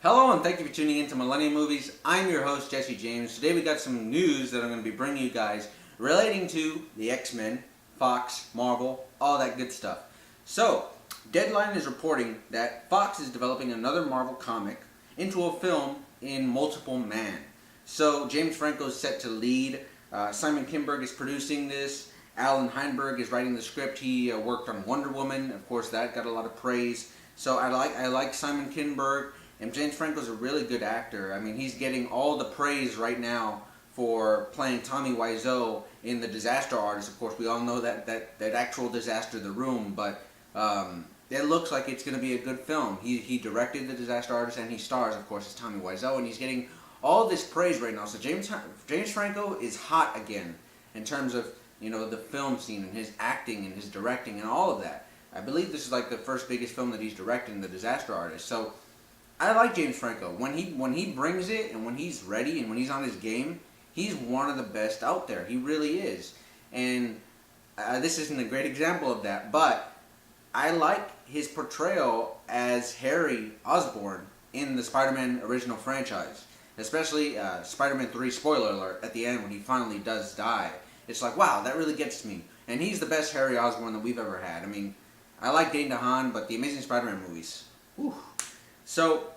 Hello and thank you for tuning in to Millennium Movies. I'm your host, Jesse James. Today we got some news that I'm going to be bringing you guys relating to the X-Men, Fox, Marvel, all that good stuff. So, Deadline is reporting that Fox is developing another Marvel comic into a film in multiple man. So, James Franco is set to lead. Simon Kinberg is producing this. Alan Heinberg is writing the script. He worked on Wonder Woman. Of course, that got a lot of praise. So I like Simon Kinberg. And James Franco's a really good actor. I mean, he's getting all the praise right now for playing Tommy Wiseau in The Disaster Artist. Of course, we all know that actual disaster, The Room, but it looks like it's going to be a good film. He directed The Disaster Artist, and he stars, of course, as Tommy Wiseau, and he's getting all this praise right now. So James Franco is hot again in terms of, you know, the film scene and his acting and his directing and all of that. I believe this is like the first biggest film that he's directed, The Disaster Artist. So I like James Franco. When he brings it and when he's ready and when he's on his game, he's one of the best out there. He really is. And this isn't a great example of that, but I like his portrayal as Harry Osborn in the Spider-Man original franchise. Especially Spider-Man 3, spoiler alert, at the end when he finally does die. It's like, wow, that really gets me. And he's the best Harry Osborn that we've ever had. I mean, I like Dane DeHaan, but the Amazing Spider-Man movies, whew. So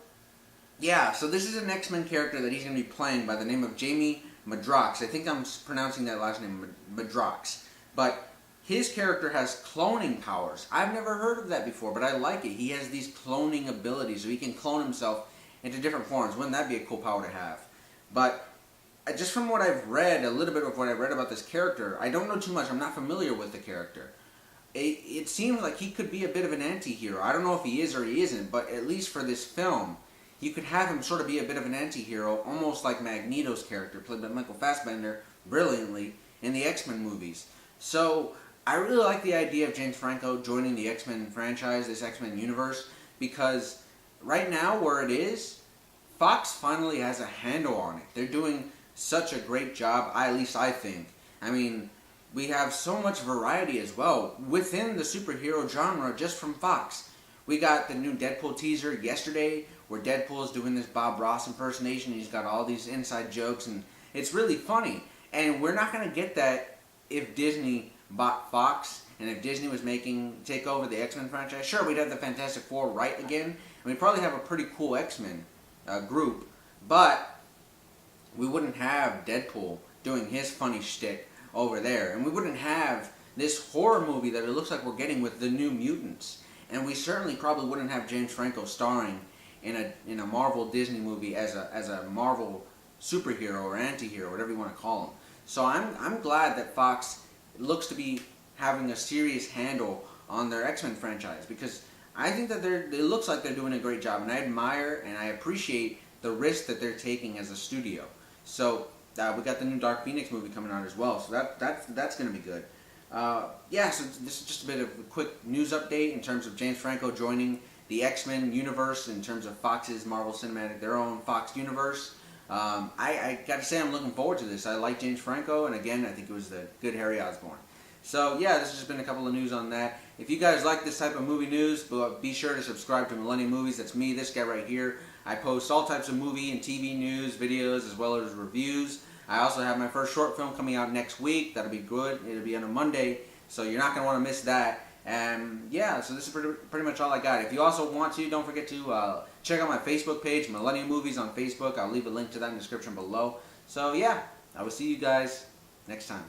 this is an X-Men character that he's going to be playing by the name of Jamie Madrox. I think I'm pronouncing that last name, Madrox. But his character has cloning powers. I've never heard of that before, but I like it. He has these cloning abilities, so he can clone himself into different forms. Wouldn't that be a cool power to have? But just from what I've read, a little bit of what I've read about this character, I don't know too much. I'm not familiar with the character. It seems like he could be a bit of an anti-hero. I don't know if he is or he isn't, but at least for this film, you could have him sort of be a bit of an anti-hero, almost like Magneto's character, played by Michael Fassbender brilliantly in the X-Men movies. So I really like the idea of James Franco joining the X-Men franchise, this X-Men universe, because right now where it is, Fox finally has a handle on it. They're doing such a great job, at least I think. I mean, we have so much variety as well within the superhero genre just from Fox. We got the new Deadpool teaser yesterday where Deadpool is doing this Bob Ross impersonation. He's got all these inside jokes and it's really funny. And we're not going to get that if Disney bought Fox and if Disney was take over the X-Men franchise. Sure, we'd have the Fantastic Four right again and we'd probably have a pretty cool X-Men group. But we wouldn't have Deadpool doing his funny shtick over there. And we wouldn't have this horror movie that it looks like we're getting with the New Mutants. And we certainly probably wouldn't have James Franco starring in a Marvel Disney movie as a Marvel superhero or anti-hero, whatever you want to call him. So I'm glad that Fox looks to be having a serious handle on their X-Men franchise, because I think that it looks like they're doing a great job, and I admire and I appreciate the risk that they're taking as a studio. So we got the new Dark Phoenix movie coming out as well, so that's going to be good. So this is just a bit of a quick news update in terms of James Franco joining the X-Men universe in terms of Fox's Marvel Cinematic, their own Fox universe. I gotta say I'm looking forward to this. I like James Franco, and again, I think it was the good Harry Osborn. So yeah, this has just been a couple of news on that. If you guys like this type of movie news, be sure to subscribe to Millennium Movies. That's me, this guy right here. I post all types of movie and TV news, videos, as well as reviews. I also have my first short film coming out next week. That'll be good. It'll be on a Monday, so you're not going to want to miss that. And yeah, so this is pretty much all I got. If you also want to, don't forget to check out my Facebook page, Millennium Movies on Facebook. I'll leave a link to that in the description below. So yeah, I will see you guys next time.